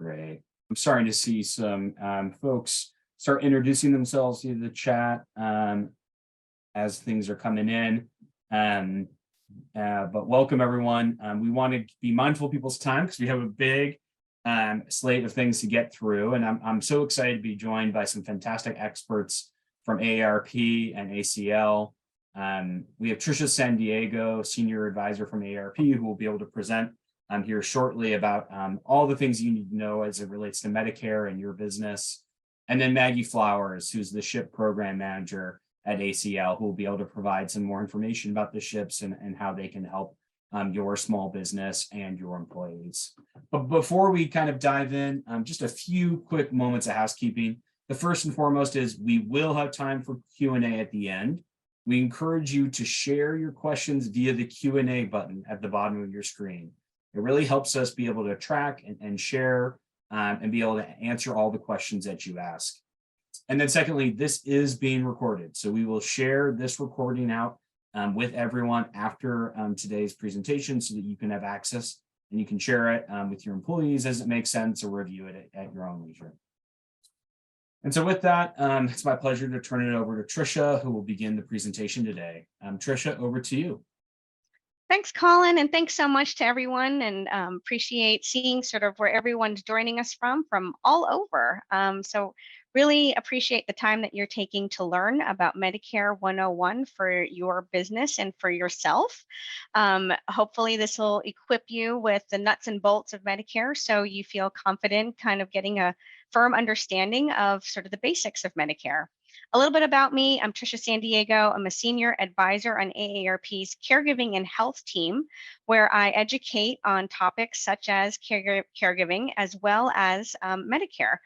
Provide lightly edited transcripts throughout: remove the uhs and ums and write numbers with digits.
Great. I'm starting to see some folks start introducing themselves via the chat as things are coming in. But welcome everyone. We want to be mindful of people's time because we have a big slate of things to get through. And I'm so excited to be joined by some fantastic experts from AARP and ACL. We have Tricia San Diego, Senior Advisor from AARP, who will be able to present here shortly about all the things you need to know as it relates to Medicare and your business. And then Maggie Flowers, who's the SHIP Program Manager at ACL, who will be able to provide some more information about the SHIPs and how they can help your small business and your employees. But before we kind of dive in, just a few quick moments of housekeeping. The first and foremost is we will have time for Q&A at the end. We encourage you to share your questions via the Q&A button at the bottom of your screen. It really helps us be able to track and share and be able to answer all the questions that you ask. And then secondly, this is being recorded. So we will share this recording out with everyone after today's presentation so that you can have access and you can share it with your employees as it makes sense or review it at your own leisure. And so with that, it's my pleasure to turn it over to Tricia, who will begin the presentation today. Tricia, over to you. Thanks, Colin, and thanks so much to everyone, and appreciate seeing sort of where everyone's joining us from all over. So really appreciate the time that you're taking to learn about Medicare 101 for your business and for yourself. Hopefully this will equip you with the nuts and bolts of Medicare so you feel confident kind of getting a firm understanding of sort of the basics of Medicare. A little bit about me, I'm Tricia San Diego. I'm a senior advisor on AARP's caregiving and health team, where I educate on topics such as caregiving as well as Medicare.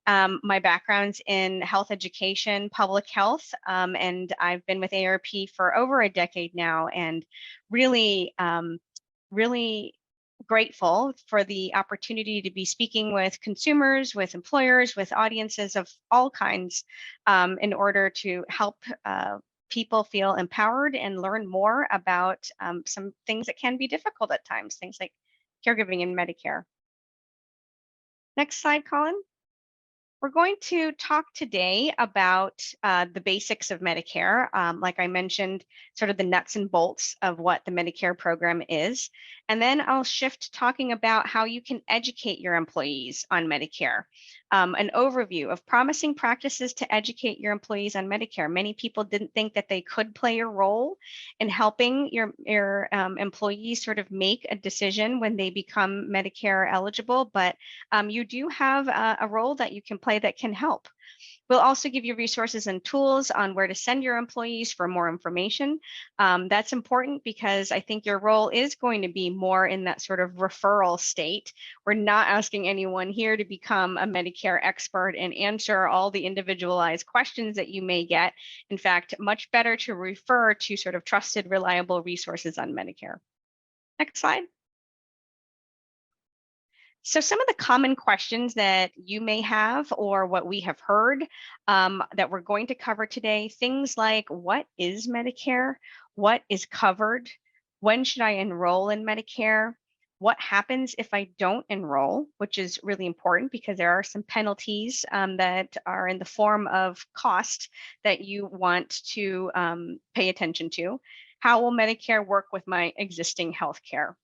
My background's in health education, public health, and I've been with AARP for over a decade now, and really grateful for the opportunity to be speaking with consumers, with employers, with audiences of all kinds in order to help people feel empowered and learn more about some things that can be difficult at times, things like caregiving and Medicare. Next slide, Colin. We're going to talk today about the basics of Medicare. Like I mentioned, sort of the nuts and bolts of what the Medicare program is. And then I'll shift talking about how you can educate your employees on Medicare. An overview of promising practices to educate your employees on Medicare. Many people didn't think that they could play a role in helping your employees sort of make a decision when they become Medicare eligible, but you do have a role that you can play that can help. We'll also give you resources and tools on where to send your employees for more information. That's important because I think your role is going to be more in that sort of referral state. We're not asking anyone here to become a Medicare expert and answer all the individualized questions that you may get. In fact, much better to refer to sort of trusted, reliable resources on Medicare. Next slide. So some of the common questions that you may have or what we have heard that we're going to cover today, things like what is Medicare? What is covered? When should I enroll in Medicare? What happens if I don't enroll, which is really important because there are some penalties that are in the form of cost that you want to pay attention to. How will Medicare work with my existing health care?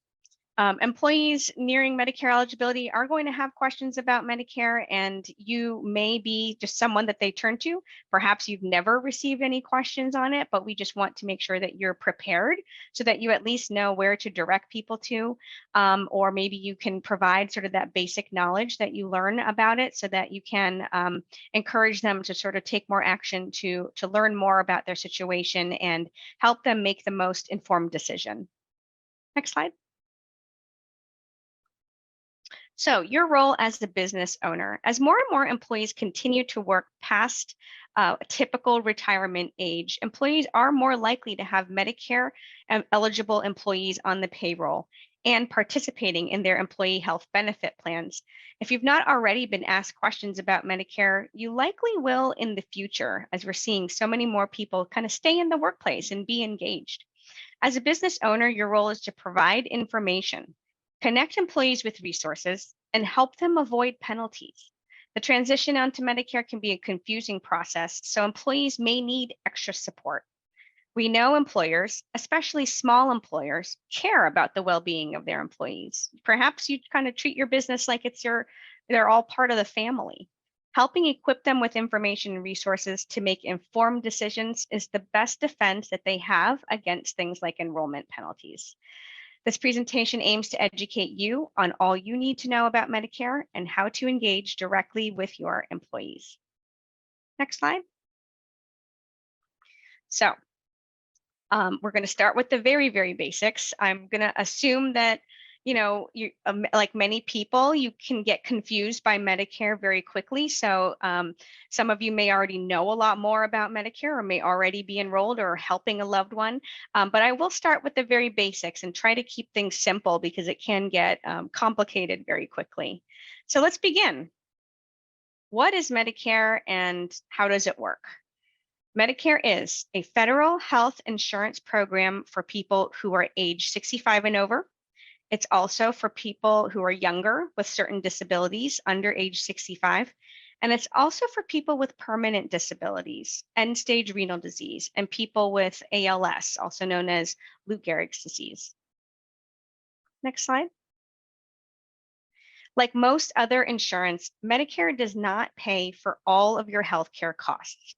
Employees nearing Medicare eligibility are going to have questions about Medicare, and you may be just someone that they turn to. Perhaps you've never received any questions on it, but we just want to make sure that you're prepared so that you at least know where to direct people to, or maybe you can provide sort of that basic knowledge that you learn about it so that you can encourage them to sort of take more action to learn more about their situation and help them make the most informed decision. Next slide. So your role as a business owner, as more and more employees continue to work past typical retirement age, employees are more likely to have Medicare eligible employees on the payroll and participating in their employee health benefit plans. If you've not already been asked questions about Medicare, you likely will in the future, as we're seeing so many more people kind of stay in the workplace and be engaged. As a business owner, your role is to provide information, connect employees with resources, and help them avoid penalties. The transition onto Medicare can be a confusing process, so employees may need extra support. We know employers, especially small employers, care about the well-being of their employees. Perhaps you kind of treat your business like they're all part of the family. Helping equip them with information and resources to make informed decisions is the best defense that they have against things like enrollment penalties. This presentation aims to educate you on all you need to know about Medicare and how to engage directly with your employees. Next slide. So we're going to start with the very, very basics. I'm going to assume that, you like many people, you can get confused by Medicare very quickly. So some of you may already know a lot more about Medicare or may already be enrolled or helping a loved one. But I will start with the very basics and try to keep things simple because it can get complicated very quickly. So let's begin. What is Medicare and how does it work? Medicare is a federal health insurance program for people who are age 65 and over. It's also for people who are younger with certain disabilities under age 65. And it's also for people with permanent disabilities, end-stage renal disease, and people with ALS, also known as Lou Gehrig's disease. Next slide. Like most other insurance, Medicare does not pay for all of your healthcare costs.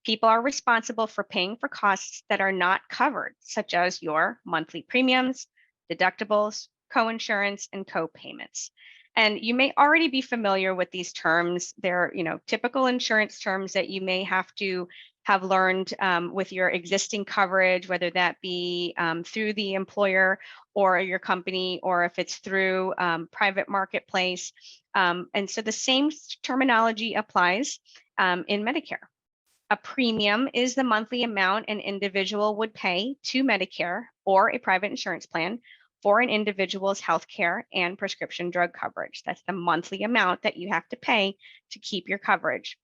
People are responsible for paying for costs that are not covered, such as your monthly premiums, deductibles, coinsurance, and co-payments. And you may already be familiar with these terms. They're, typical insurance terms that you may have to have learned with your existing coverage, whether that be through the employer or your company, or if it's through private marketplace. And so the same terminology applies in Medicare. A premium is the monthly amount an individual would pay to Medicare or a private insurance plan for an individual's healthcare and prescription drug coverage. That's the monthly amount that you have to pay to keep your coverage.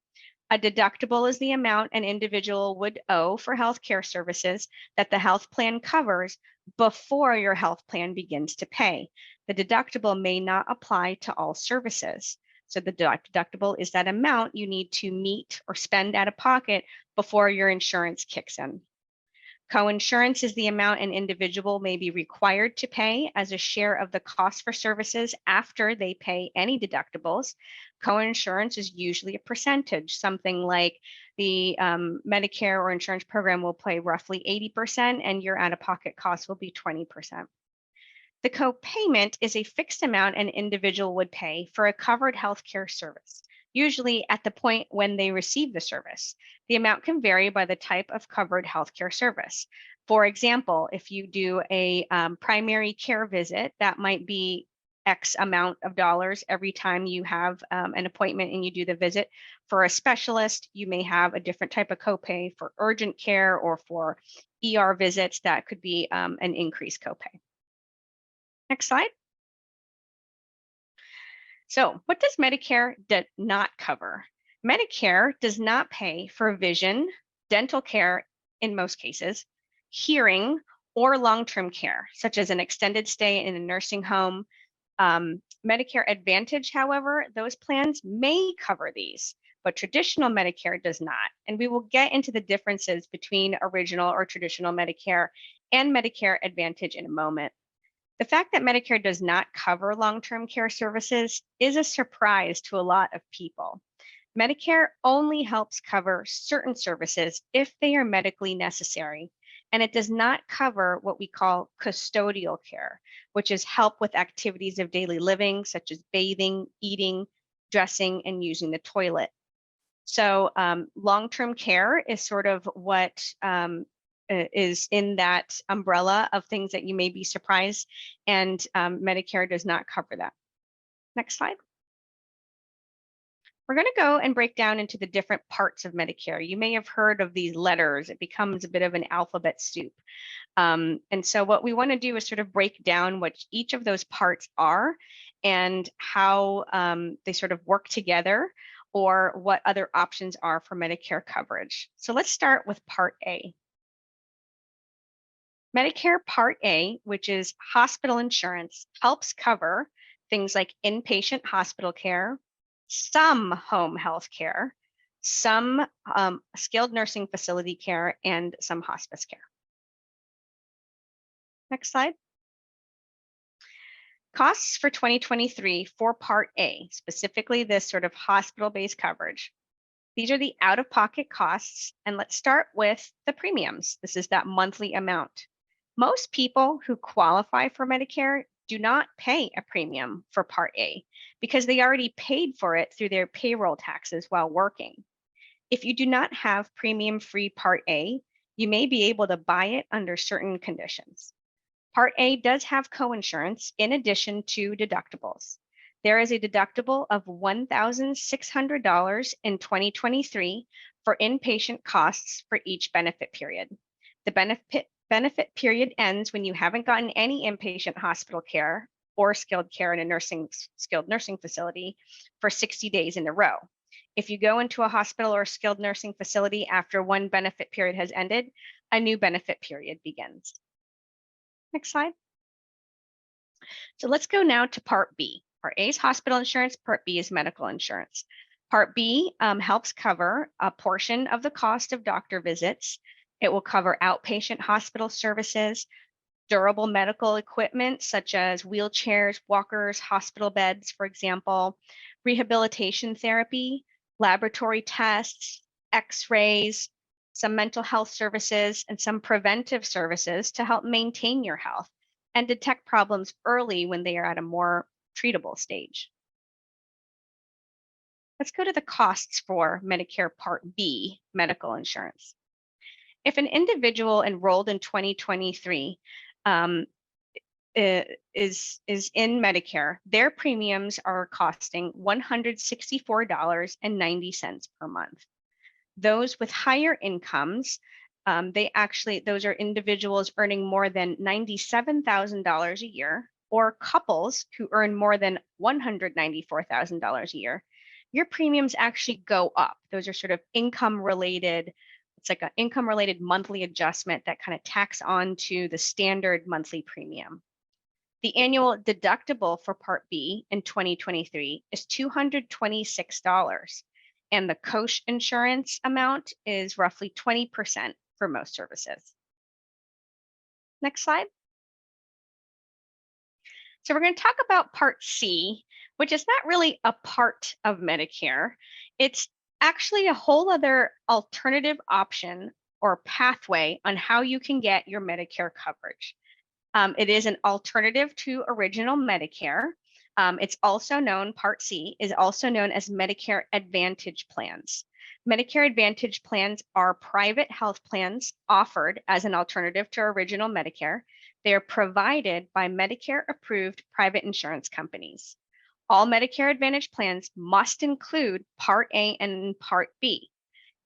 A deductible is the amount an individual would owe for healthcare services that the health plan covers before your health plan begins to pay. The deductible may not apply to all services. So the deductible is that amount you need to meet or spend out of pocket before your insurance kicks in. Coinsurance is the amount an individual may be required to pay as a share of the cost for services after they pay any deductibles. Coinsurance is usually a percentage, something like the Medicare or insurance program will pay roughly 80% and your out-of-pocket costs will be 20%. The co-payment is a fixed amount an individual would pay for a covered healthcare service, usually at the point when they receive the service. The amount can vary by the type of covered healthcare service. For example, if you do a primary care visit, that might be X amount of dollars every time you have an appointment and you do the visit. For a specialist, you may have a different type of copay. For urgent care or for ER visits, that could be an increased copay. Next slide. So what does Medicare not cover? Medicare does not pay for vision, dental care in most cases, hearing, or long-term care, such as an extended stay in a nursing home. Medicare Advantage, however, those plans may cover these, but traditional Medicare does not. And we will get into the differences between original or traditional Medicare and Medicare Advantage in a moment. The fact that Medicare does not cover long-term care services is a surprise to a lot of people. Medicare only helps cover certain services if they are medically necessary, and it does not cover what we call custodial care, which is help with activities of daily living, such as bathing, eating, dressing, and using the toilet. So long-term care is sort of what is in that umbrella of things that you may be surprised, and Medicare does not cover that. Next slide. We're going to go and break down into the different parts of Medicare. You may have heard of these letters. It becomes a bit of an alphabet soup. And so what we want to do is sort of break down what each of those parts are and how they sort of work together, or what other options are for Medicare coverage. So let's start with Part A. Medicare Part A, which is hospital insurance, helps cover things like inpatient hospital care, some home health care, some skilled nursing facility care, and some hospice care. Next slide. Costs for 2023 for Part A, specifically this sort of hospital-based coverage. These are the out-of-pocket costs, and let's start with the premiums. This is that monthly amount. Most people who qualify for Medicare do not pay a premium for Part A because they already paid for it through their payroll taxes while working. If you do not have premium-free Part A, you may be able to buy it under certain conditions. Part A does have coinsurance in addition to deductibles. There is a deductible of $1,600 in 2023 for inpatient costs for each benefit period. The benefit period ends when you haven't gotten any inpatient hospital care or skilled care in a skilled nursing facility for 60 days in a row. If you go into a hospital or skilled nursing facility after one benefit period has ended, a new benefit period begins. Next slide. So let's go now to Part B. Part A is hospital insurance, Part B is medical insurance. Part B helps cover a portion of the cost of doctor visits. It will cover outpatient hospital services, durable medical equipment such as wheelchairs, walkers, hospital beds, for example, rehabilitation therapy, laboratory tests, x-rays, some mental health services, and some preventive services to help maintain your health and detect problems early when they are at a more treatable stage. Let's go to the costs for Medicare Part B medical insurance. If an individual enrolled in 2023 is in Medicare, their premiums are costing $164.90 per month. Those with higher incomes, those are individuals earning more than $97,000 a year, or couples who earn more than $194,000 a year. Your premiums actually go up. Those are sort of income related. It's like an income related monthly adjustment that kind of tacks on to the standard monthly premium. The annual deductible for Part B in 2023 is $226, and the co-insurance amount is roughly 20% for most services. Next slide. So we're going to talk about Part C, which is not really a part of Medicare. It's actually a whole other alternative option or pathway on how you can get your Medicare coverage. It is an alternative to original Medicare. It's also known, Part C is also known as Medicare Advantage plans. Medicare Advantage plans are private health plans offered as an alternative to original Medicare. They are provided by Medicare-approved private insurance companies. All Medicare Advantage plans must include Part A and Part B.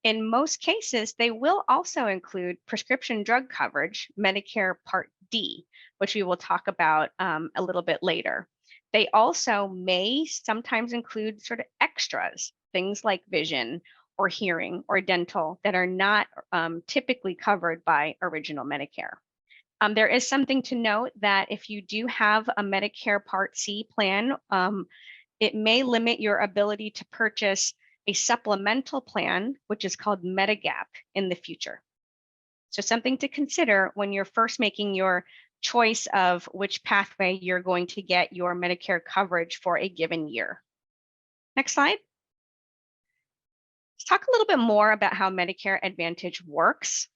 In most cases, they will also include prescription drug coverage, Medicare Part D, which we will talk about a little bit later. They also may sometimes include sort of extras, things like vision or hearing or dental that are not typically covered by original Medicare. There is something to note that if you do have a Medicare Part C plan, it may limit your ability to purchase a supplemental plan, which is called Medigap, in the future. So something to consider when you're first making your choice of which pathway you're going to get your Medicare coverage for a given year. Next slide. Let's talk a little bit more about how Medicare Advantage works.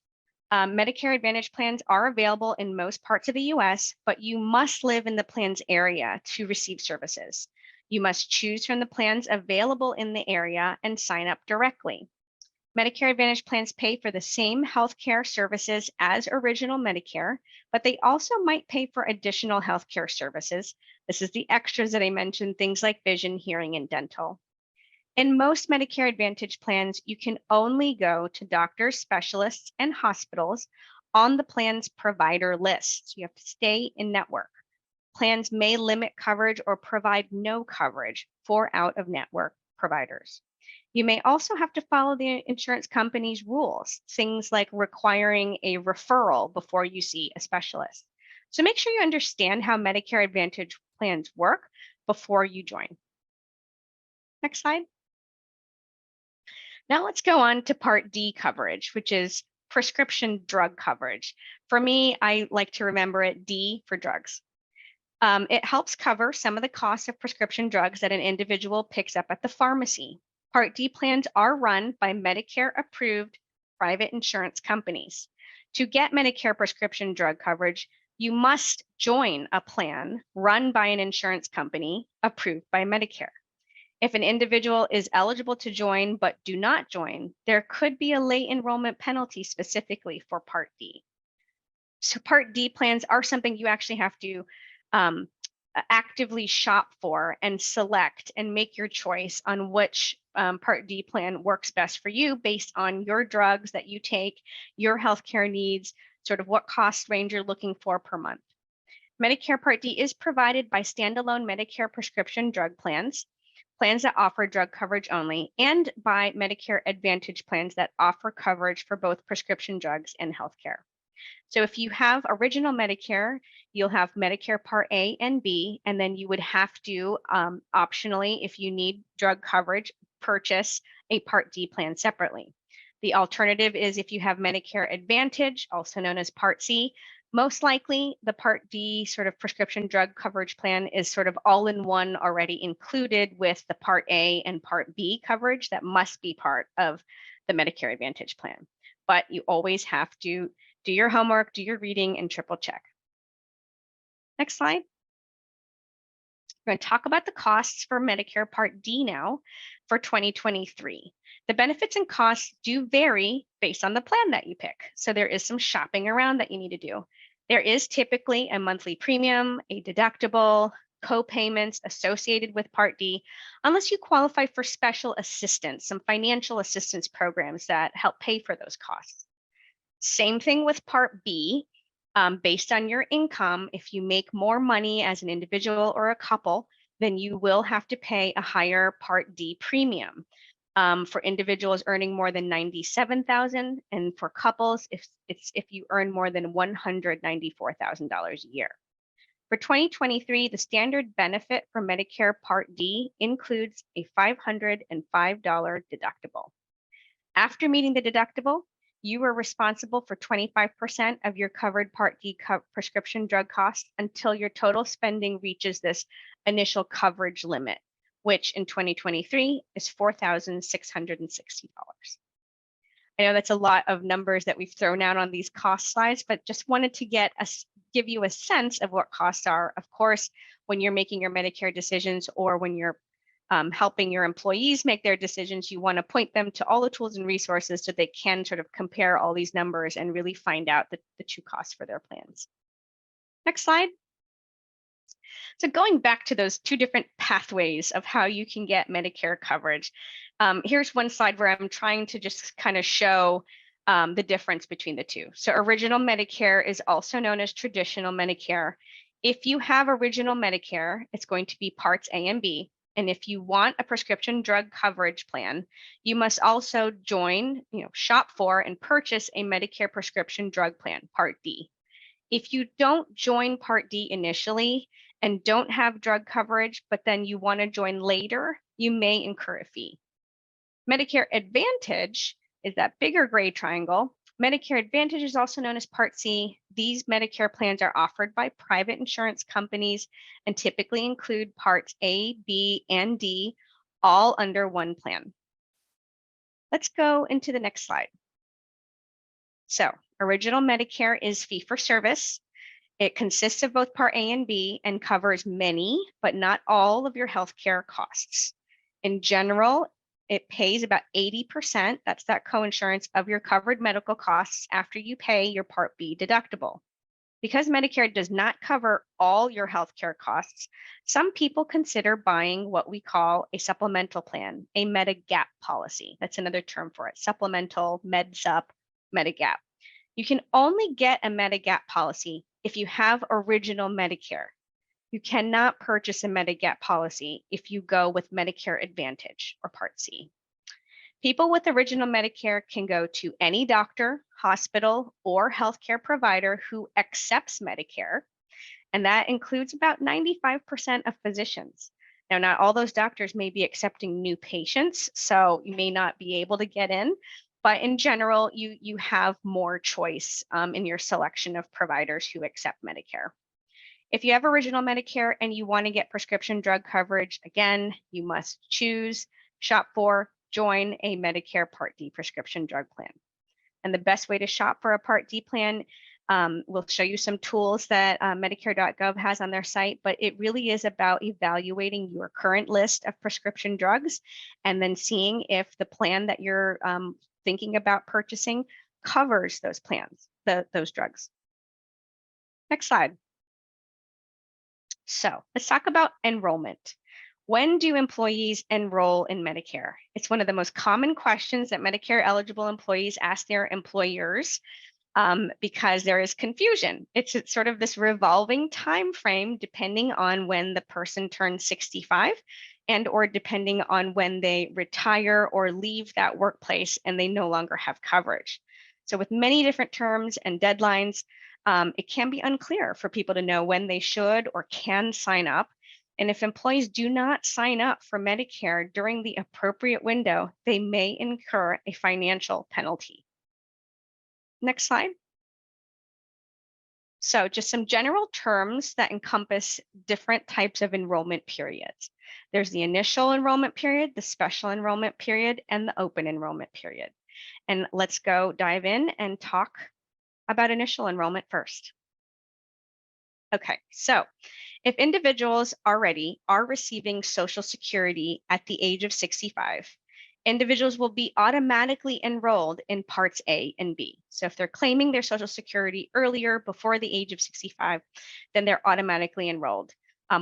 Medicare Advantage plans are available in most parts of the US, but you must live in the plan's area to receive services. You must choose from the plans available in the area and sign up directly. Medicare Advantage plans pay for the same healthcare services as original Medicare, but they also might pay for additional healthcare services. This is the extras that I mentioned, things like vision, hearing, and dental. In most Medicare Advantage plans, you can only go to doctors, specialists, and hospitals on the plan's provider list. You have to stay in network. Plans may limit coverage or provide no coverage for out-of-network providers. You may also have to follow the insurance company's rules, things like requiring a referral before you see a specialist. So make sure you understand how Medicare Advantage plans work before you join. Next slide. Now let's go on to Part D coverage, which is prescription drug coverage. For me, I like to remember it D for drugs. It helps cover some of the costs of prescription drugs that an individual picks up at the pharmacy. Part D plans are run by Medicare-approved private insurance companies. To get Medicare prescription drug coverage, you must join a plan run by an insurance company approved by Medicare. If an individual is eligible to join but do not join, there could be a late enrollment penalty specifically for Part D. So Part D plans are something you actually have to actively shop for and select and make your choice on which Part D plan works best for you based on your drugs that you take, your healthcare needs, sort of what cost range you're looking for per month. Medicare Part D is provided by standalone Medicare prescription drug plans that offer drug coverage only, and by Medicare Advantage plans that offer coverage for both prescription drugs and healthcare. So if you have original Medicare, you'll have Medicare Part A and B, and then you would have to optionally, if you need drug coverage, purchase a Part D plan separately. The alternative is if you have Medicare Advantage, also known as Part C, most likely the Part D sort of prescription drug coverage plan is sort of all in one already included with the Part A and Part B coverage that must be part of the Medicare Advantage plan. But you always have to do your homework, do your reading, and triple check. Next slide. We're going to talk about the costs for Medicare Part D now for 2023. The benefits and costs do vary based on the plan that you pick. So there is some shopping around that you need to do. There is typically a monthly premium, a deductible, co-payments associated with Part D, unless you qualify for special assistance, some financial assistance programs that help pay for those costs. Same thing with Part B. Based on your income, if you make more money as an individual or a couple, then you will have to pay a higher Part D premium. For individuals earning more than $97,000, and for couples, if you earn more than $194,000 a year. For 2023, the standard benefit for Medicare Part D includes a $505 deductible. After meeting the deductible, you are responsible for 25% of your covered Part D prescription drug costs until your total spending reaches this initial coverage limit, which in 2023 is $4,660. I know that's a lot of numbers that we've thrown out on these cost slides, but just wanted to give you a sense of what costs are. Of course, when you're making your Medicare decisions or when you're helping your employees make their decisions, you want to point them to all the tools and resources so they can sort of compare all these numbers and really find out the true costs for their plans. Next slide. So going back to those two different pathways of how you can get Medicare coverage, here's one slide where I'm trying to just kind of show the difference between the two. So original Medicare is also known as traditional Medicare. If you have original Medicare, it's going to be Parts A and B. And if you want a prescription drug coverage plan, you must also join, shop for and purchase a Medicare prescription drug plan, Part D. If you don't join Part D initially and don't have drug coverage, but then you want to join later, you may incur a fee. Medicare Advantage is that bigger gray triangle. Medicare Advantage is also known as Part C. These Medicare plans are offered by private insurance companies and typically include Parts A, B, and D, all under one plan. Let's go into the next slide. So, original Medicare is fee-for-service. It consists of both Part A and B and covers many, but not all of your healthcare costs. In general, it pays about 80%, that's that coinsurance, of your covered medical costs after you pay your Part B deductible. Because Medicare does not cover all your healthcare costs, some people consider buying what we call a supplemental plan, a Medigap policy. That's another term for it, supplemental, MedSup, Medigap. You can only get a Medigap policy if you have original Medicare. You cannot purchase a Medigap policy if you go with Medicare Advantage or Part C. People with original Medicare can go to any doctor, hospital, or healthcare provider who accepts Medicare, and that includes about 95% of physicians. Now, not all those doctors may be accepting new patients, so you may not be able to get in, but in general, you have more choice in your selection of providers who accept Medicare. If you have original Medicare and you want to get prescription drug coverage, again, you must choose, shop for, join a Medicare Part D prescription drug plan. And the best way to shop for a Part D plan, we'll show you some tools that Medicare.gov has on their site, but it really is about evaluating your current list of prescription drugs and then seeing if the plan that you're thinking about purchasing covers those plans, those drugs. Next slide. So let's talk about enrollment. When do employees enroll in Medicare? It's one of the most common questions that Medicare eligible employees ask their employers because there is confusion. It's sort of this revolving time frame depending on when the person turns 65 and or depending on when they retire or leave that workplace and they no longer have coverage. So with many different terms and deadlines, it can be unclear for people to know when they should or can sign up. And if employees do not sign up for Medicare during the appropriate window, they may incur a financial penalty. Next slide. So just some general terms that encompass different types of enrollment periods. There's the initial enrollment period, the special enrollment period, and the open enrollment period. And let's go dive in and talk about initial enrollment first. Okay, so if individuals already are receiving Social Security at the age of 65, individuals will be automatically enrolled in Parts A and B. So if they're claiming their Social Security earlier, before the age of 65, then they're automatically enrolled.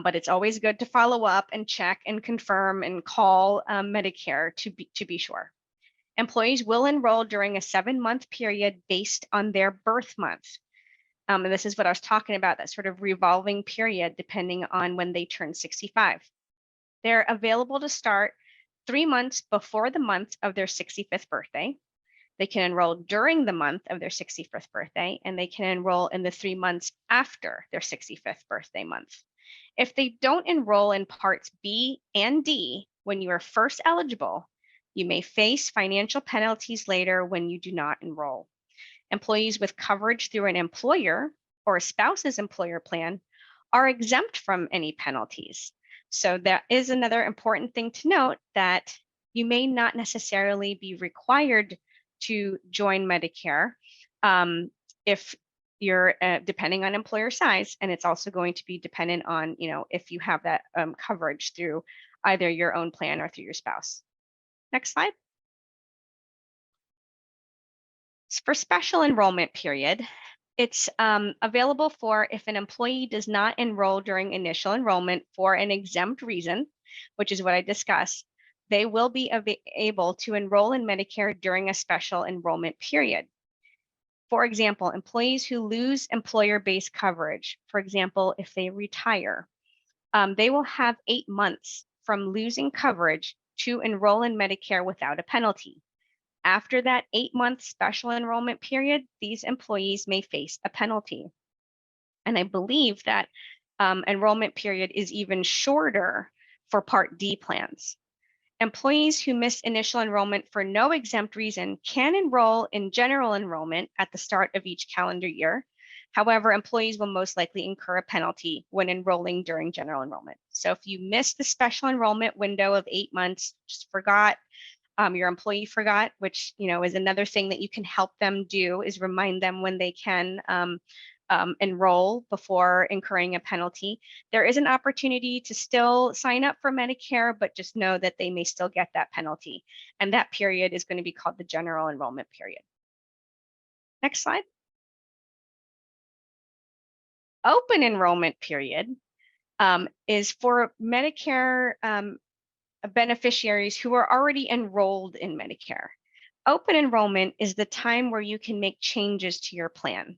But it's always good to follow up and check and confirm and call Medicare to be sure. Employees will enroll during a 7-month period based on their birth month. And this is what I was talking about, that sort of revolving period depending on when they turn 65. They're available to start 3 months before the month of their 65th birthday. They can enroll during the month of their 65th birthday, and they can enroll in the 3 months after their 65th birthday month. If they don't enroll in Parts B and D when you are first eligible, you may face financial penalties later when you do not enroll. Employees with coverage through an employer or a spouse's employer plan are exempt from any penalties. So that is another important thing to note, that you may not necessarily be required to join Medicare if you're depending on employer size, and it's also going to be dependent on, if you have that coverage through either your own plan or through your spouse. Next slide. For special enrollment period, it's available for if an employee does not enroll during initial enrollment for an exempt reason, which is what I discussed, they will be able to enroll in Medicare during a special enrollment period. For example, employees who lose employer-based coverage, for example, if they retire, they will have 8 months from losing coverage to enroll in Medicare without a penalty. After that 8-month special enrollment period, these employees may face a penalty. And I believe that enrollment period is even shorter for Part D plans. Employees who miss initial enrollment for no exempt reason can enroll in general enrollment at the start of each calendar year. However, employees will most likely incur a penalty when enrolling during general enrollment. So if you miss the special enrollment window of 8 months, just forgot, your employee forgot, which is another thing that you can help them do, is remind them when they can enroll before incurring a penalty. There is an opportunity to still sign up for Medicare, but just know that they may still get that penalty. And that period is going to be called the general enrollment period. Next slide. Open enrollment period is for Medicare beneficiaries who are already enrolled in Medicare. Open enrollment is the time where you can make changes to your plan.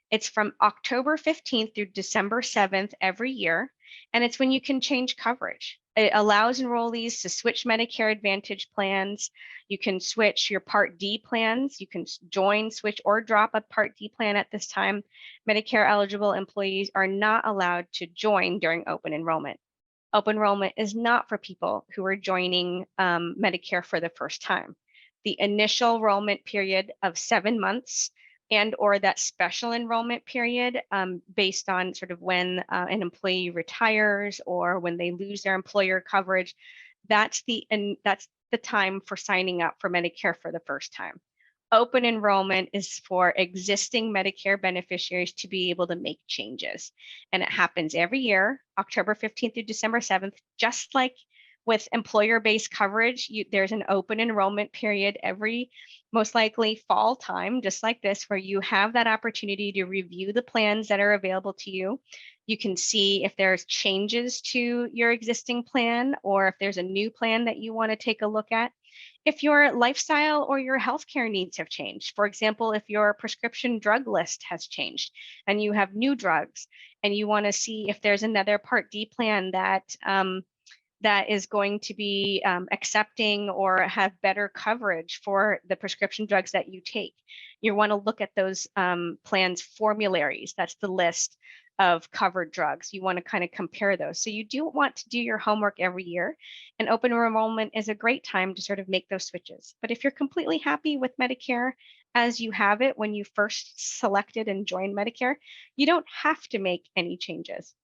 It's from October 15th through December 7th every year, and it's when you can change coverage. It allows enrollees to switch Medicare Advantage plans. You can switch your Part D plans. You can join, switch, or drop a Part D plan at this time. Medicare eligible employees are not allowed to join during open enrollment. Open enrollment is not for people who are joining Medicare for the first time. The initial enrollment period of 7 months and or that special enrollment period based on sort of when an employee retires or when they lose their employer coverage, that's the time for signing up for Medicare for the first time. Open enrollment is for existing Medicare beneficiaries to be able to make changes. And it happens every year, October 15th through December 7th, just like with employer-based coverage, there's an open enrollment period every most likely fall time, just like this, where you have that opportunity to review the plans that are available to you. You can see if there's changes to your existing plan or if there's a new plan that you want to take a look at. If your lifestyle or your healthcare needs have changed, for example, if your prescription drug list has changed and you have new drugs and you want to see if there's another Part D plan that is going to be accepting or have better coverage for the prescription drugs that you take. You want to look at those plans formularies. That's the list of covered drugs. You want to kind of compare those. So you do want to do your homework every year, and open enrollment is a great time to sort of make those switches. But if you're completely happy with Medicare as you have it when you first selected and joined Medicare, you don't have to make any changes.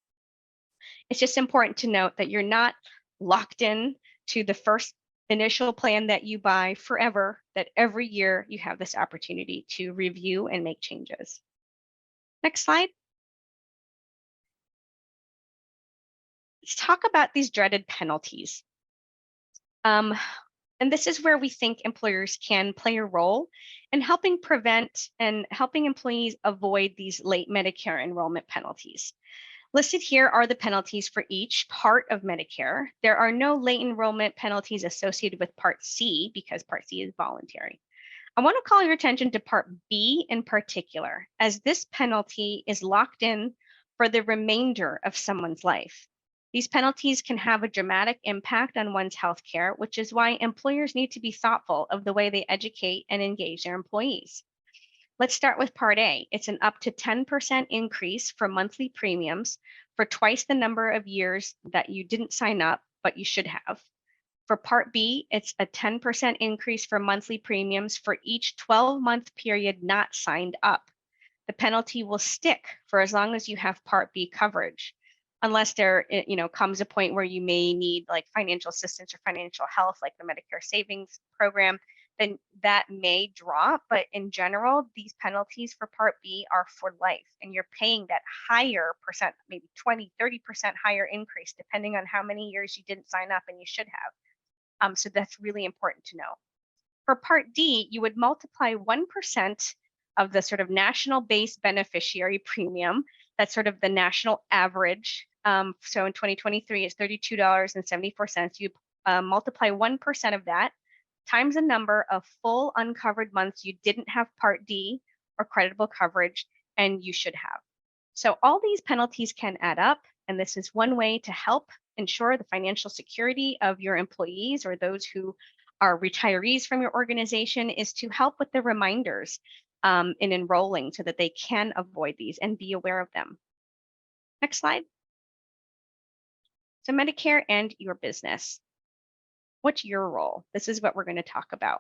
It's just important to note that you're not locked in to the first initial plan that you buy forever, that every year you have this opportunity to review and make changes. Next slide. Let's talk about these dreaded penalties. And this is where we think employers can play a role in helping prevent and helping employees avoid these late Medicare enrollment penalties. Listed here are the penalties for each part of Medicare. There are no late enrollment penalties associated with Part C because Part C is voluntary. I want to call your attention to Part B in particular, as this penalty is locked in for the remainder of someone's life. These penalties can have a dramatic impact on one's health care, which is why employers need to be thoughtful of the way they educate and engage their employees. Let's start with Part A. It's an up to 10% increase for monthly premiums for twice the number of years that you didn't sign up, but you should have. For Part B, it's a 10% increase for monthly premiums for each 12-month period not signed up. The penalty will stick for as long as you have Part B coverage, unless there comes a point where you may need like financial assistance or financial health, like the Medicare Savings Program, then that may drop. But in general, these penalties for Part B are for life, and you're paying that higher percent, maybe 20, 30% higher increase, depending on how many years you didn't sign up and you should have. So that's really important to know. For Part D, you would multiply 1% of the sort of national base beneficiary premium. That's sort of the national average. So in 2023, it's $32.74. You multiply 1% of that times the number of full uncovered months you didn't have Part D or creditable coverage, and you should have. So all these penalties can add up, and this is one way to help ensure the financial security of your employees or those who are retirees from your organization, is to help with the reminders in enrolling so that they can avoid these and be aware of them. Next slide. So Medicare and your business. What's your role? This is what we're going to talk about.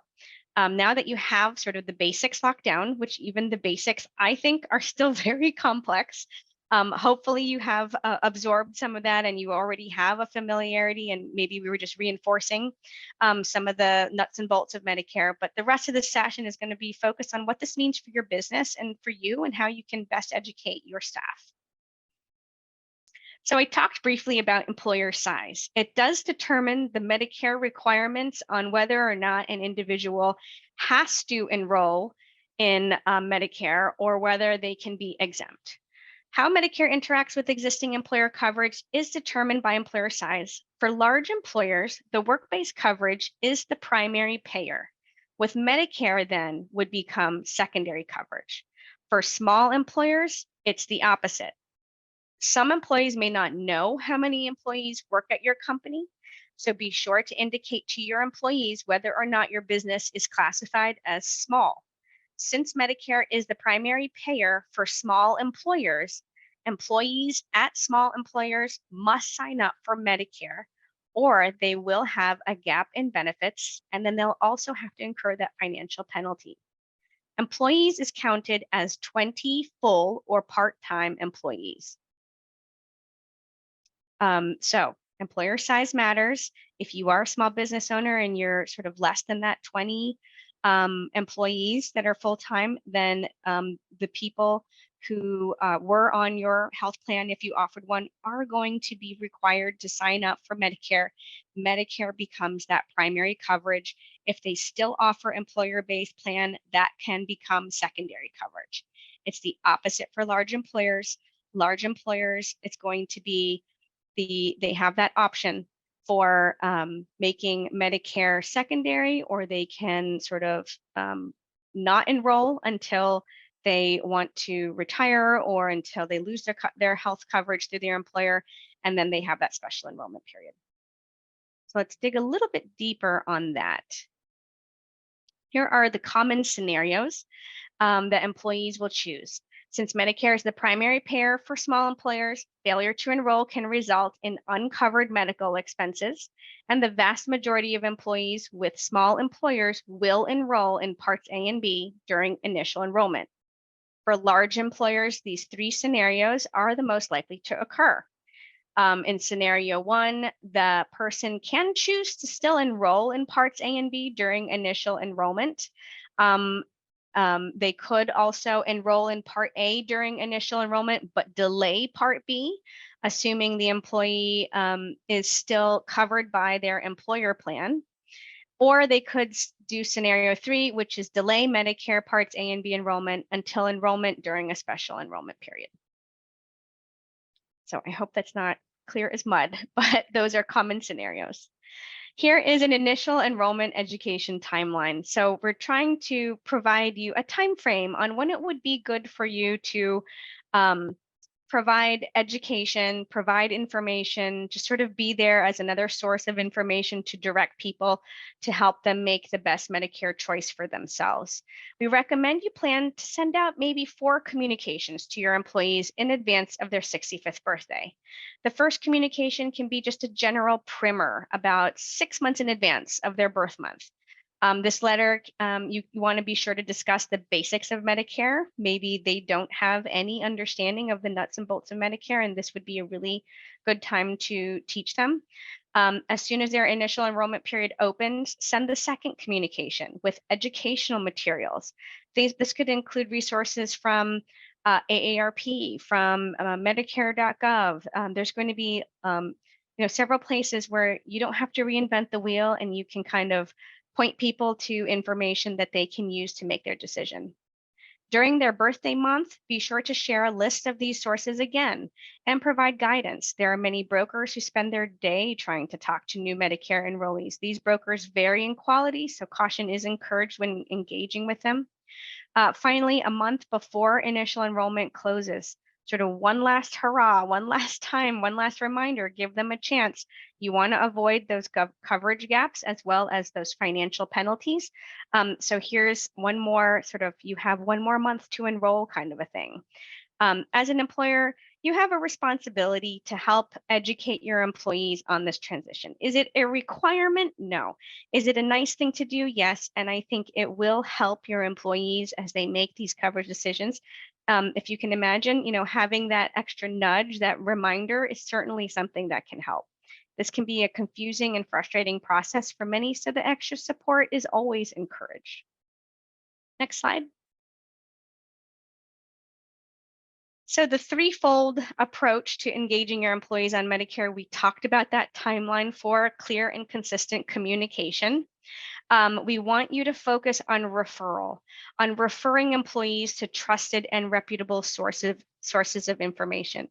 Now that you have sort of the basics locked down, which even the basics I think are still very complex, hopefully you have absorbed some of that and you already have a familiarity, and maybe we were just reinforcing some of the nuts and bolts of Medicare. But the rest of this session is going to be focused on what this means for your business and for you and how you can best educate your staff. So I talked briefly about employer size. It does determine the Medicare requirements on whether or not an individual has to enroll in Medicare or whether they can be exempt. How Medicare interacts with existing employer coverage is determined by employer size. For large employers, the work-based coverage is the primary payer, with Medicare then would become secondary coverage. For small employers, it's the opposite. Some employees may not know how many employees work at your company, so be sure to indicate to your employees whether or not your business is classified as small. Since Medicare is the primary payer for small employers, Employees at small employers must sign up for Medicare, or they will have a gap in benefits, and then they'll also have to incur that financial penalty. Employees is counted as 20 full or part-time employees. So employer size matters. If you are a small business owner and you're sort of less than that 20 employees that are full-time, then the people who were on your health plan, if you offered one, are going to be required to sign up for Medicare. Medicare becomes that primary coverage. If they still offer employer-based plan, that can become secondary coverage. It's the opposite for large employers. Large employers, it's going to be they have that option for making Medicare secondary, or they can sort of not enroll until they want to retire or until they lose their health coverage through their employer, and then they have that special enrollment period. So let's dig a little bit deeper on that. Here are the common scenarios that employees will choose. Since Medicare is the primary payer for small employers, failure to enroll can result in uncovered medical expenses, and the vast majority of employees with small employers will enroll in Parts A and B during initial enrollment. For large employers, these three scenarios are the most likely to occur. In scenario one, the person can choose to still enroll in Parts A and B during initial enrollment. They could also enroll in Part A during initial enrollment, but delay Part B, assuming the employee is still covered by their employer plan. Or they could do scenario three, which is delay Medicare Parts A and B enrollment until enrollment during a special enrollment period. So I hope that's not clear as mud, but those are common scenarios. Here is an initial enrollment education timeline. So we're trying to provide you a time frame on when it would be good for you to provide education, provide information, just sort of be there as another source of information to direct people to help them make the best Medicare choice for themselves. We recommend you plan to send out maybe 4 communications to your employees in advance of their 65th birthday. The first communication can be just a general primer about 6 months in advance of their birth month. This letter, you want to be sure to discuss the basics of Medicare. Maybe they don't have any understanding of the nuts and bolts of Medicare, and this would be a really good time to teach them. As soon as their initial enrollment period opens, send the second communication with educational materials. This could include resources from AARP, from Medicare.gov. There's going to be several places where you don't have to reinvent the wheel, and you can kind of point people to information that they can use to make their decision. During their birthday month, be sure to share a list of these sources again and provide guidance. There are many brokers who spend their day trying to talk to new Medicare enrollees. These brokers vary in quality, so caution is encouraged when engaging with them. Finally, a month before initial enrollment closes, sort of one last hurrah, one last time, one last reminder, give them a chance. You want to avoid those coverage gaps as well as those financial penalties. So here's one more you have one more month to enroll kind of a thing. As an employer, you have a responsibility to help educate your employees on this transition. Is it a requirement? No. Is it a nice thing to do? Yes. And I think it will help your employees as they make these coverage decisions. If you can imagine, having that extra nudge, that reminder is certainly something that can help. This can be a confusing and frustrating process for many, so the extra support is always encouraged. Next slide. So the threefold approach to engaging your employees on Medicare, we talked about that timeline for clear and consistent communication. We want you to focus on referral, on referring employees to trusted and reputable sources of information.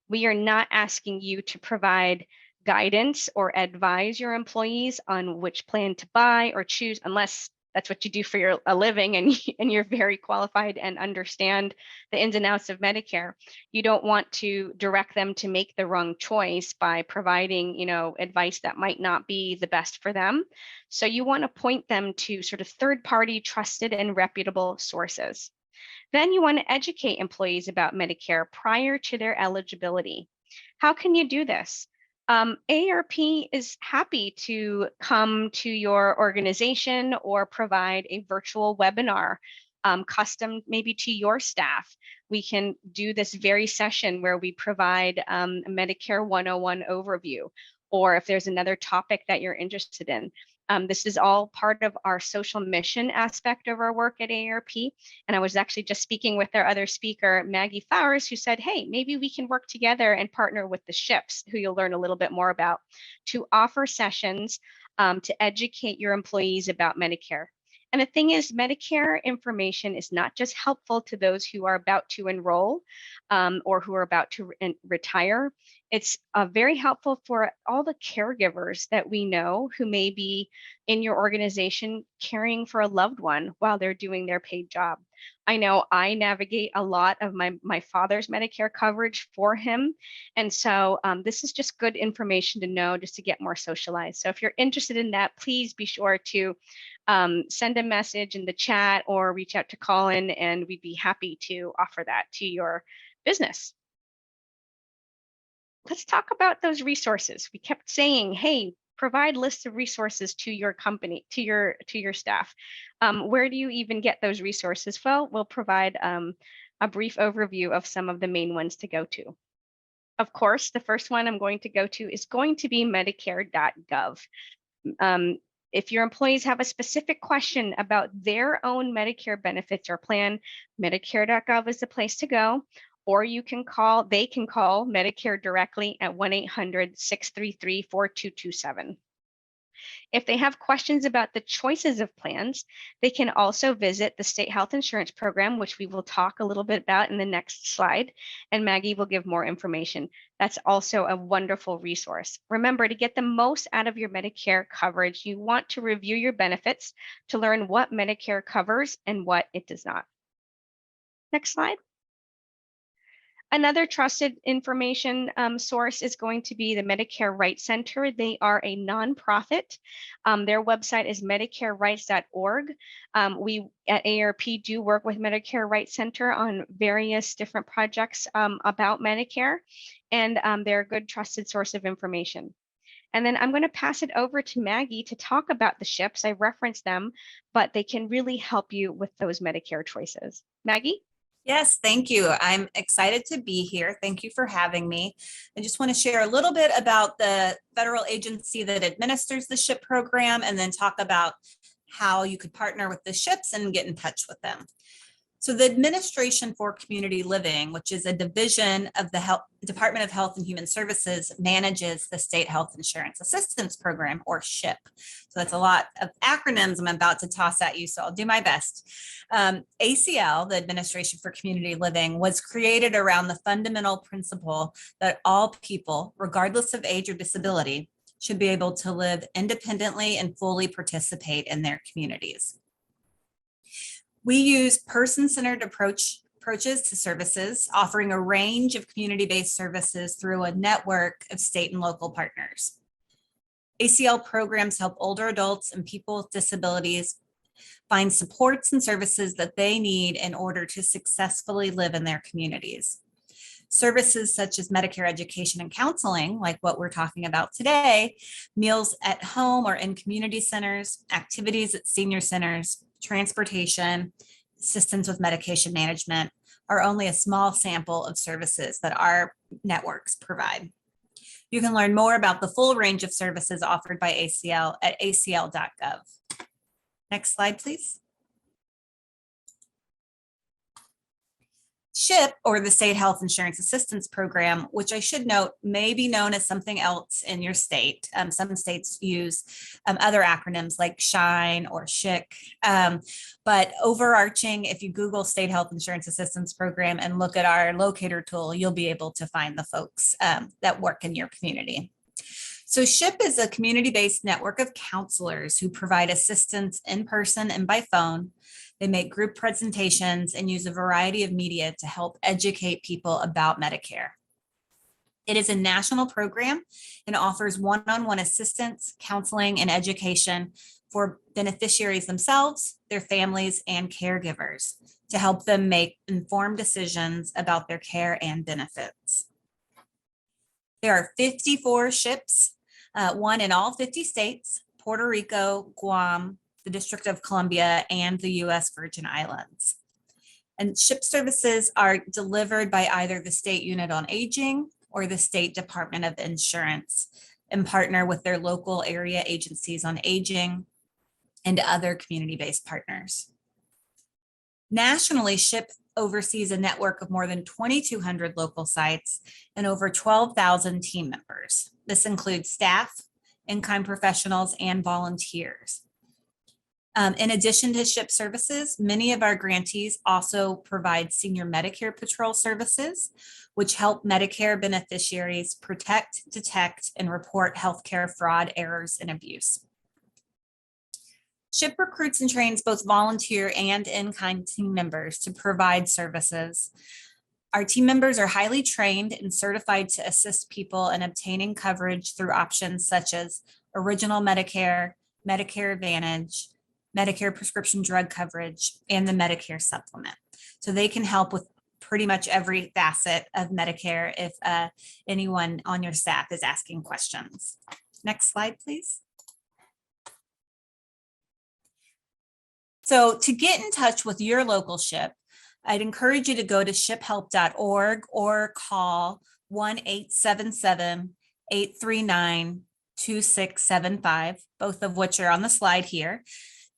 We are not asking you to provide guidance or advise your employees on which plan to buy or choose, unless that's what you do for a living and you're very qualified and understand the ins and outs of Medicare. You don't want to direct them to make the wrong choice by providing, advice that might not be the best for them. So you want to point them to sort of third-party trusted and reputable sources. Then you want to educate employees about Medicare prior to their eligibility. How can you do this? AARP is happy to come to your organization or provide a virtual webinar custom maybe to your staff. We can do this very session where we provide a Medicare 101 overview, or if there's another topic that you're interested in. This is all part of our social mission aspect of our work at AARP. And I was actually just speaking with our other speaker, Maggie Flowers, who said, hey, maybe we can work together and partner with the SHIPs, who you'll learn a little bit more about, to offer sessions to educate your employees about Medicare. And the thing is, Medicare information is not just helpful to those who are about to enroll or who are about to retire. It's very helpful for all the caregivers that we know who may be in your organization caring for a loved one while they're doing their paid job. I know I navigate a lot of my father's Medicare coverage for him. And so this is just good information to know just to get more socialized. So if you're interested in that, please be sure to send a message in the chat or reach out to Colin, and we'd be happy to offer that to your business. Let's talk about those resources. We kept saying, hey, provide lists of resources to your company, to your staff. Where do you even get those resources? Well, we'll provide a brief overview of some of the main ones to go to. Of course, the first one I'm going to go to is going to be Medicare.gov. If your employees have a specific question about their own Medicare benefits or plan, Medicare.gov is the place to go. Or they can call Medicare directly at 1-800-633-4227. If they have questions about the choices of plans, they can also visit the state health insurance program, which we will talk a little bit about in the next slide, and Maggie will give more information. That's also a wonderful resource. Remember, to get the most out of your Medicare coverage, you want to review your benefits to learn what Medicare covers and what it does not. Next slide. Another trusted information source is going to be the Medicare Rights Center. They are a nonprofit. Their website is medicarerights.org. We at AARP do work with Medicare Rights Center on various different projects about Medicare, and they're a good trusted source of information. And then I'm going to pass it over to Maggie to talk about the SHIPs. I referenced them, but they can really help you with those Medicare choices. Maggie? Yes, thank you. I'm excited to be here. Thank you for having me. I just want to share a little bit about the federal agency that administers the SHIP program, and then talk about how you could partner with the SHIPs and get in touch with them. So the Administration for Community Living, which is a division of the Department of Health and Human Services, manages the State Health Insurance Assistance Program, or SHIP. So that's a lot of acronyms I'm about to toss at you, so I'll do my best. ACL, the Administration for Community Living, was created around the fundamental principle that all people, regardless of age or disability, should be able to live independently and fully participate in their communities. We use person-centered approaches to services, offering a range of community-based services through a network of state and local partners. ACL programs help older adults and people with disabilities find supports and services that they need in order to successfully live in their communities. Services such as Medicare education and counseling, like what we're talking about today, meals at home or in community centers, activities at senior centers, transportation, assistance with medication management, are only a small sample of services that our networks provide. You can learn more about the full range of services offered by ACL at acl.gov. Next slide, please. SHIP, or the State Health Insurance Assistance Program, which I should note may be known as something else in your state. Some states use other acronyms like SHINE or SHIC, but overarching, if you Google State Health Insurance Assistance Program and look at our locator tool, you'll be able to find the folks that work in your community. So SHIP is a community-based network of counselors who provide assistance in person and by phone. They make group presentations and use a variety of media to help educate people about Medicare. It is a national program and offers one-on-one assistance, counseling, and education for beneficiaries themselves, their families, and caregivers to help them make informed decisions about their care and benefits. There are 54 ships, one in all 50 states, Puerto Rico, Guam, the District of Columbia, and the US Virgin Islands. And ship services are delivered by either the State Unit on Aging or the State Department of Insurance, and partner with their local area agencies on aging and other community-based partners. Nationally, SHIP oversees a network of more than 2,200 local sites and over 12,000 team members. This includes staff, in-kind professionals, and volunteers. In addition to SHIP services, many of our grantees also provide senior Medicare patrol services, which help Medicare beneficiaries protect, detect, and report healthcare fraud, errors, and abuse. SHIP recruits and trains both volunteer and in-kind team members to provide services. Our team members are highly trained and certified to assist people in obtaining coverage through options such as Original Medicare, Medicare Advantage, Medicare prescription drug coverage, and the Medicare supplement. So they can help with pretty much every facet of Medicare if anyone on your staff is asking questions. Next slide, please. So to get in touch with your local SHIP, I'd encourage you to go to shiphelp.org or call 1-877-839-2675, both of which are on the slide here.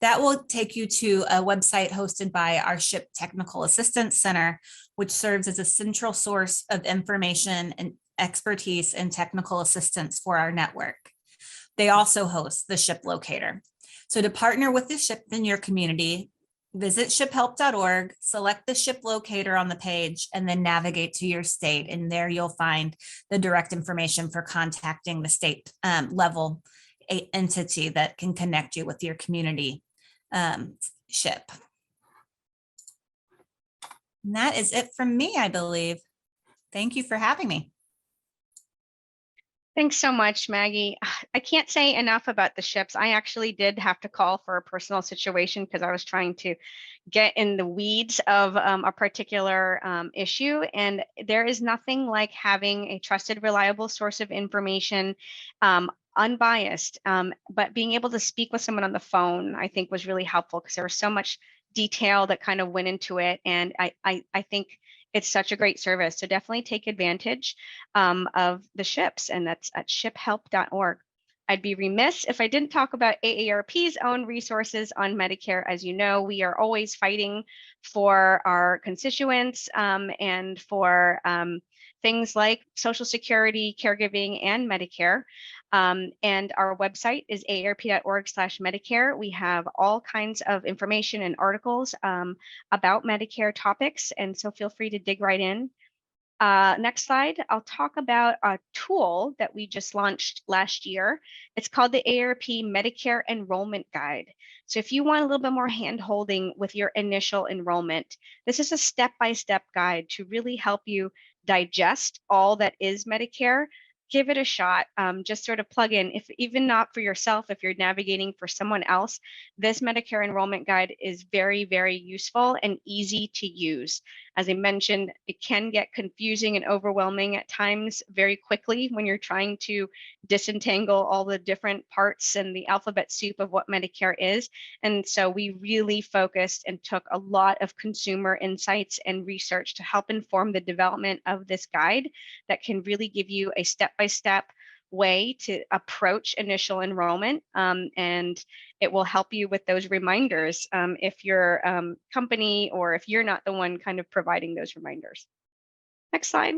That will take you to a website hosted by our SHIP Technical Assistance Center, which serves as a central source of information and expertise and technical assistance for our network. They also host the SHIP Locator. So to partner with the SHIP in your community, visit shiphelp.org, select the SHIP Locator on the page, and then navigate to your state. And there you'll find the direct information for contacting the state level entity that can connect you with your community SHIP. And that is it from me, I believe. Thank you for having me. Thanks so much, Maggie. I can't say enough about the ships. I actually did have to call for a personal situation because I was trying to get in the weeds of a particular issue. And there is nothing like having a trusted, reliable source of information, unbiased, but being able to speak with someone on the phone, I think was really helpful because there was so much detail that kind of went into it. And I think it's such a great service. So definitely take advantage of the ships, and that's at shiphelp.org. I'd be remiss if I didn't talk about AARP's own resources on Medicare. As you know, we are always fighting for our constituents and for things like Social Security, caregiving, and Medicare. And our website is aarp.org/Medicare. We have all kinds of information and articles about Medicare topics, and so feel free to dig right in. Next slide, I'll talk about a tool that we just launched last year. It's called the AARP Medicare Enrollment Guide. So if you want a little bit more hand-holding with your initial enrollment, this is a step-by-step guide to really help you digest all that is Medicare. Give it a shot. Just sort of plug in, if even not for yourself, if you're navigating for someone else, this Medicare enrollment guide is very, very useful and easy to use. As I mentioned, it can get confusing and overwhelming at times very quickly when you're trying to disentangle all the different parts and the alphabet soup of what Medicare is. And so we really focused and took a lot of consumer insights and research to help inform the development of this guide that can really give you a step-by-step way to approach initial enrollment, and it will help you with those reminders if your company or if you're not the one kind of providing those reminders. Next slide.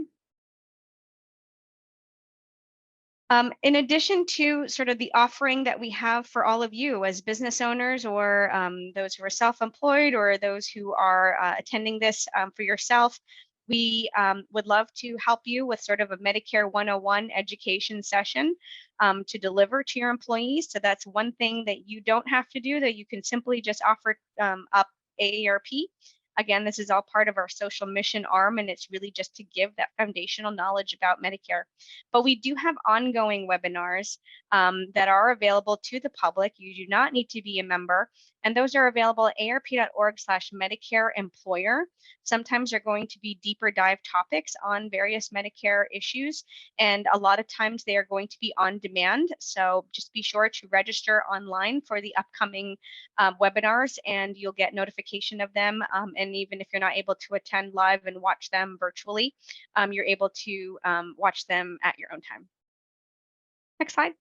In addition to sort of the offering that we have for all of you as business owners or those who are self-employed or those who are attending this for yourself, we would love to help you with sort of a Medicare 101 education session to deliver to your employees. So that's one thing that you don't have to do, that you can simply just offer up AARP. Again, this is all part of our social mission arm, and it's really just to give that foundational knowledge about Medicare. But we do have ongoing webinars that are available to the public. You do not need to be a member, and those are available at aarp.org/Medicare employer. Sometimes they're going to be deeper dive topics on various Medicare issues, and a lot of times they are going to be on demand. So just be sure to register online for the upcoming webinars, and you'll get notification of them. And even if you're not able to attend live and watch them virtually, you're able to watch them at your own time. Next slide.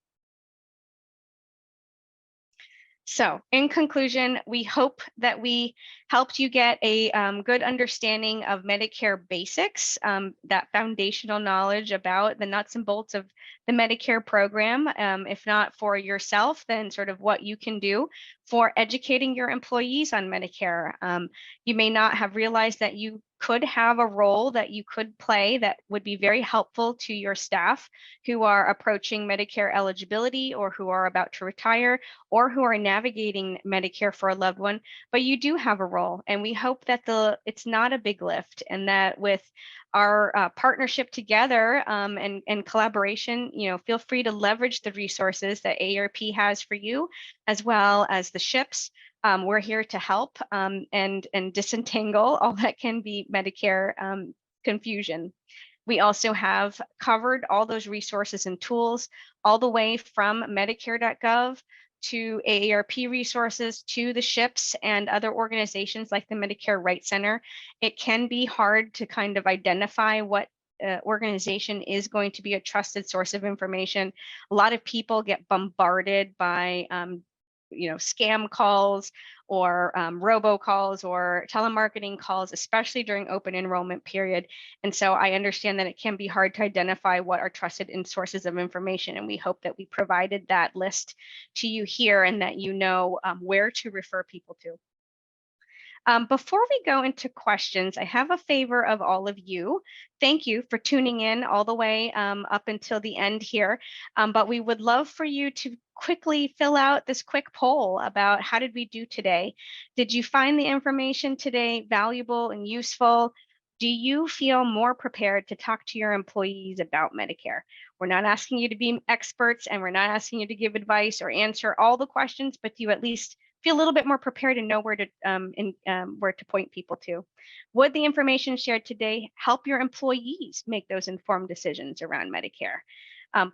So in conclusion, we hope that we helped you get a good understanding of Medicare basics, that foundational knowledge about the nuts and bolts of the Medicare program. If not for yourself, then sort of what you can do for educating your employees on Medicare. You may not have realized that you could have a role that you could play that would be very helpful to your staff who are approaching Medicare eligibility, or who are about to retire, or who are navigating Medicare for a loved one. But you do have a role, and we hope that it's not a big lift, and that with our partnership together and collaboration, feel free to leverage the resources that AARP has for you, as well as the SHIPs. We're here to help and disentangle all that can be Medicare confusion. We also have covered all those resources and tools all the way from Medicare.gov to AARP resources to the SHIPs and other organizations like the Medicare Rights Center. It can be hard to kind of identify what organization is going to be a trusted source of information. A lot of people get bombarded by scam calls or robocalls or telemarketing calls, especially during open enrollment period. And so I understand that it can be hard to identify what are trusted sources of information. And we hope that we provided that list to you here, and that you know where to refer people to. Before we go into questions, I have a favor of all of you. Thank you for tuning in all the way up until the end here. But we would love for you to quickly fill out this quick poll about how did we do today? Did you find the information today valuable and useful? Do you feel more prepared to talk to your employees about Medicare? We're not asking you to be experts, and we're not asking you to give advice or answer all the questions, but you at least feel a little bit more prepared and know where to point people to. Would the information shared today help your employees make those informed decisions around Medicare?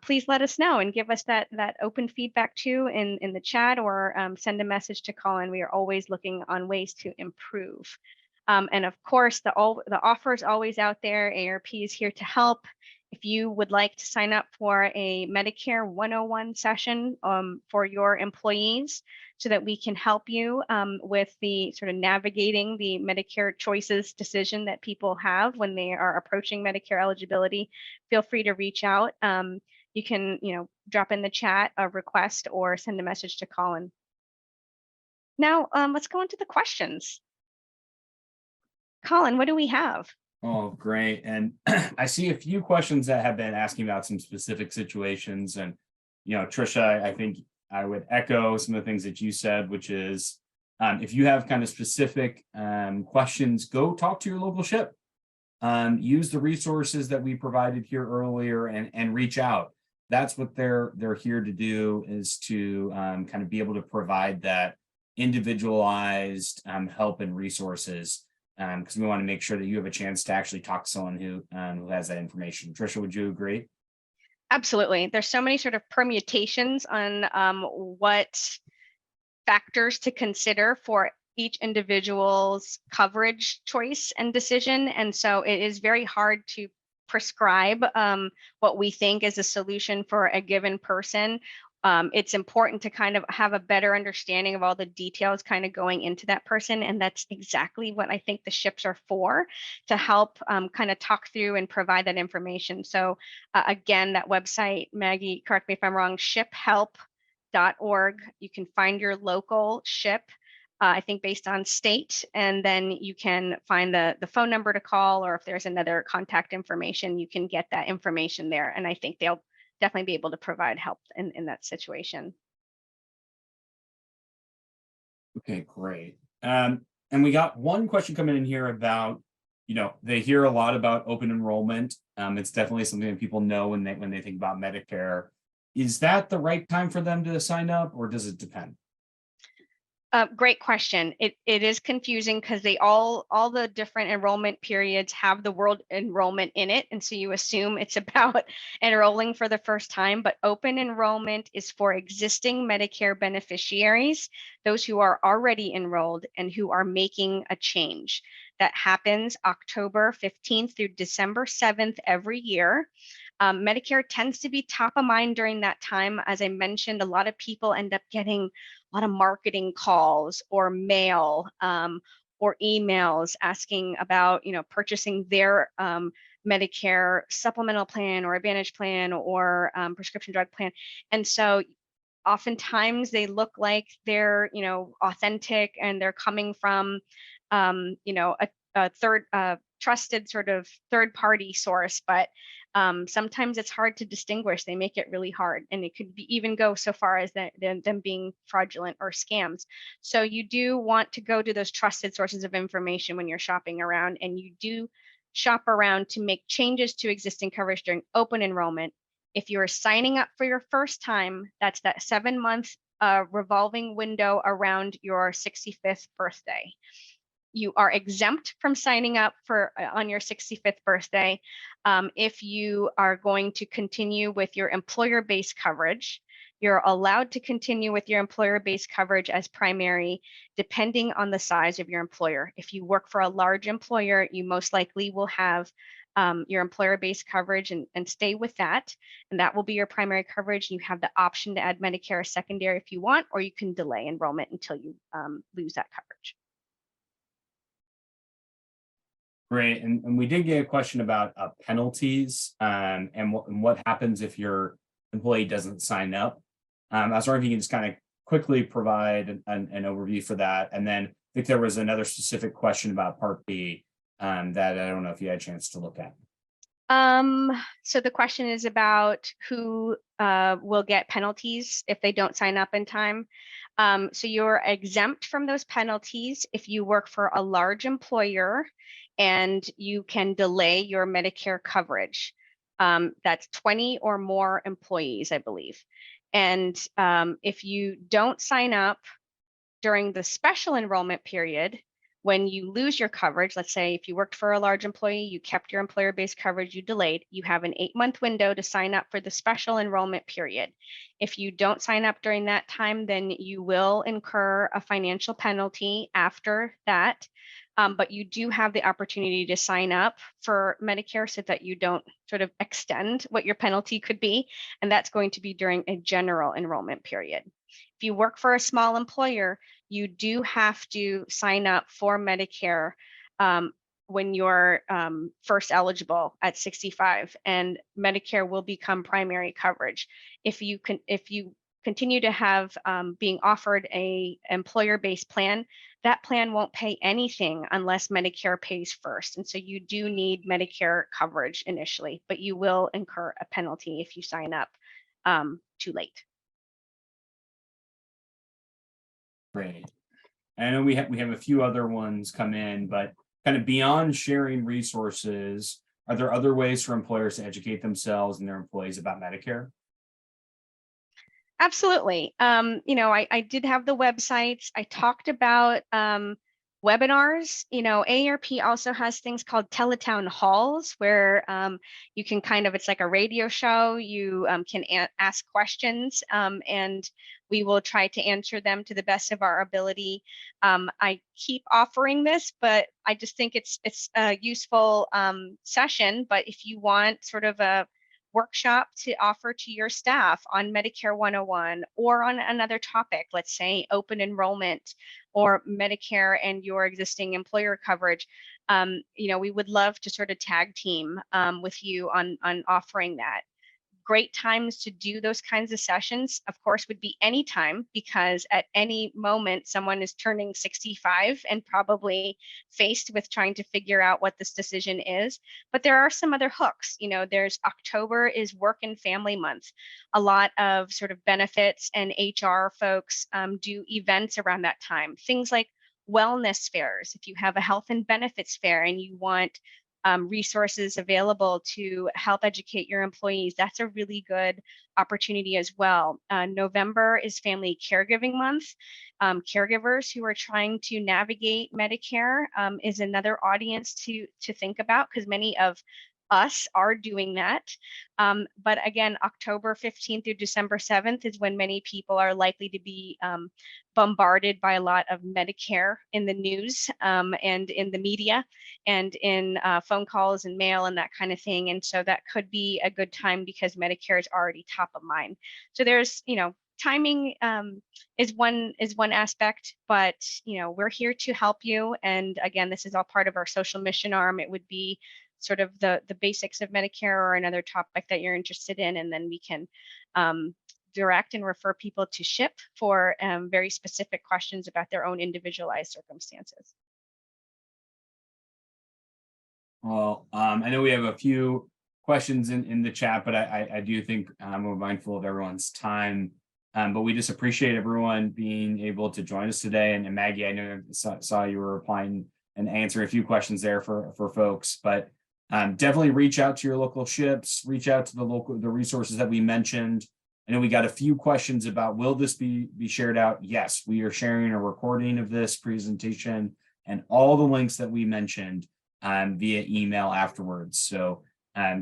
Please let us know and give us that open feedback too in the chat, or send a message to Colin. We are always looking on ways to improve. And of course, the offer is always out there. AARP is here to help. If you would like to sign up for a Medicare 101 session for your employees, so that we can help you with the sort of navigating the Medicare choices decision that people have when they are approaching Medicare eligibility, feel free to reach out. You can, drop in the chat a request or send a message to Colin. Now, let's go into the questions. Colin, what do we have? Oh, great. And I see a few questions that have been asking about some specific situations. And, Trisha, I think I would echo some of the things that you said, which is if you have kind of specific questions, go talk to your local SHIP. Use the resources that we provided here earlier and reach out. That's what they're here to do, is to kind of be able to provide that individualized help and resources, because we want to make sure that you have a chance to actually talk to someone who has that information. Trisha, would you agree? Absolutely. There's so many sort of permutations on what factors to consider for each individual's coverage choice and decision. And so it is very hard to prescribe what we think is a solution for a given person. It's important to kind of have a better understanding of all the details kind of going into that person. And that's exactly what I think the SHIPs are for, to help kind of talk through and provide that information. So again, that website, Maggie, correct me if I'm wrong, shiphelp.org. You can find your local SHIP, I think based on state, and then you can find the phone number to call, or if there's another contact information, you can get that information there. And I think they'll definitely be able to provide help in that situation. Okay, great. And we got one question coming in here about, they hear a lot about open enrollment. It's definitely something that people know when they think about Medicare. Is that the right time for them to sign up, or does it depend? Great question. It is confusing because they all the different enrollment periods have the word enrollment in it, and so you assume it's about enrolling for the first time. But open enrollment is for existing Medicare beneficiaries, those who are already enrolled and who are making a change. That happens October 15th through December 7th every year. Medicare tends to be top of mind during that time. As I mentioned, a lot of people end up getting a lot of marketing calls or mail or emails asking about, purchasing their Medicare supplemental plan or Advantage plan or prescription drug plan. And so oftentimes they look like they're, authentic and they're coming from, a third trusted sort of third party source, but sometimes it's hard to distinguish. They make it really hard, and it could even go so far as them being fraudulent or scams. So you do want to go to those trusted sources of information when you're shopping around, and you do shop around to make changes to existing coverage during open enrollment. If you're signing up for your first time, that's that 7-month revolving window around your 65th birthday. You are exempt from signing up for on your 65th birthday if you are going to continue with your employer-based coverage. You're allowed to continue with your employer-based coverage as primary, depending on the size of your employer. If you work for a large employer, you most likely will have your employer-based coverage and stay with that. And that will be your primary coverage. You have the option to add Medicare secondary if you want, or you can delay enrollment until you lose that coverage. Great. And we did get a question about penalties and what happens if your employee doesn't sign up. I was wondering if you can just kind of quickly provide an overview for that. And then I think there was another specific question about Part B that I don't know if you had a chance to look at. So the question is about who will get penalties if they don't sign up in time. So you're exempt from those penalties if you work for a large employer and you can delay your Medicare coverage. That's 20 or more employees, I believe. And if you don't sign up during the special enrollment period, when you lose your coverage, let's say if you worked for a large employee, you kept your employer-based coverage, you delayed, you have an 8-month window to sign up for the special enrollment period. If you don't sign up during that time, then you will incur a financial penalty after that. But you do have the opportunity to sign up for Medicare so that you don't sort of extend what your penalty could be. And that's going to be during a general enrollment period. If you work for a small employer, you do have to sign up for Medicare when you're first eligible at 65, and Medicare will become primary coverage. If you continue to have being offered a employer-based plan, that plan won't pay anything unless Medicare pays first. And so you do need Medicare coverage initially, but you will incur a penalty if you sign up too late. Great. And I know we have a few other ones come in, but kind of beyond sharing resources, are there other ways for employers to educate themselves and their employees about Medicare? Absolutely. I did have the websites. I talked about webinars. AARP also has things called teletown halls where you can it's like a radio show. You can ask questions and we will try to answer them to the best of our ability. I keep offering this, but I just think it's a useful session. But if you want sort of a workshop to offer to your staff on Medicare 101 or on another topic, let's say open enrollment or Medicare and your existing employer coverage, we would love to sort of tag team with you on offering that. Great times to do those kinds of sessions, of course, would be anytime, because at any moment someone is turning 65 and probably faced with trying to figure out what this decision is. But there are some other hooks. There's October is Work and Family Month. A lot of sort of benefits and HR folks do events around that time. Things like wellness fairs, if you have a health and benefits fair and you want resources available to help educate your employees, that's a really good opportunity as well. November is Family Caregiving Month. Caregivers who are trying to navigate Medicare is another audience to think about, because many of us are doing that. But again, October 15th through December 7th is when many people are likely to be bombarded by a lot of Medicare in the news and in the media and in phone calls and mail and that kind of thing. And so that could be a good time because Medicare is already top of mind. So there's, timing is one aspect, but we're here to help you. And again, this is all part of our social mission arm. It would be sort of the basics of Medicare or another topic that you're interested in, and then we can direct and refer people to SHIP for very specific questions about their own individualized circumstances. Well, I know we have a few questions in the chat, but I do think we're mindful of everyone's time. But we just appreciate everyone being able to join us today. And Maggie, I know saw you were replying and answering a few questions there for folks, but definitely reach out to your local SHIPs, reach out to the resources that we mentioned. I know we got a few questions about, will this be shared out? Yes, we are sharing a recording of this presentation and all the links that we mentioned via email afterwards. So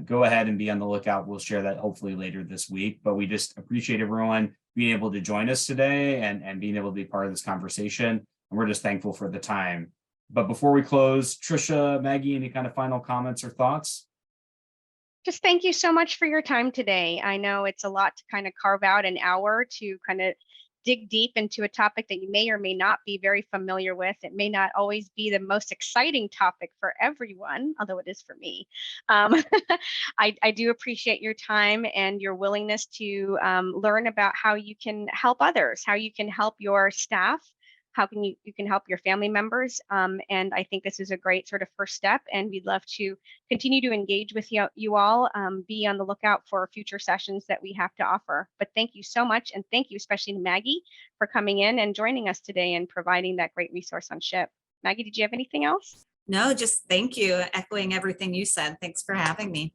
go ahead and be on the lookout. We'll share that hopefully later this week, but we just appreciate everyone being able to join us today and being able to be part of this conversation. And we're just thankful for the time. But before we close, Trisha, Maggie, any kind of final comments or thoughts? Just thank you so much for your time today. I know it's a lot to kind of carve out an hour to kind of dig deep into a topic that you may or may not be very familiar with. It may not always be the most exciting topic for everyone, although it is for me. I do appreciate your time and your willingness to learn about how you can help others, how you can help your staff, how can you can help your family members. And I think this is a great sort of first step, and we'd love to continue to engage with you all. Be on the lookout for future sessions that we have to offer. But thank you so much, and thank you especially to Maggie for coming in and joining us today and providing that great resource on SHIP. Maggie, did you have anything else? No, just thank you. Echoing everything you said. Thanks for having me.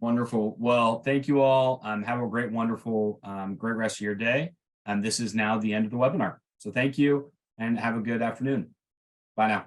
Wonderful. Well, thank you all. Have a great, wonderful, great rest of your day. And this is now the end of the webinar. So thank you and have a good afternoon. Bye now.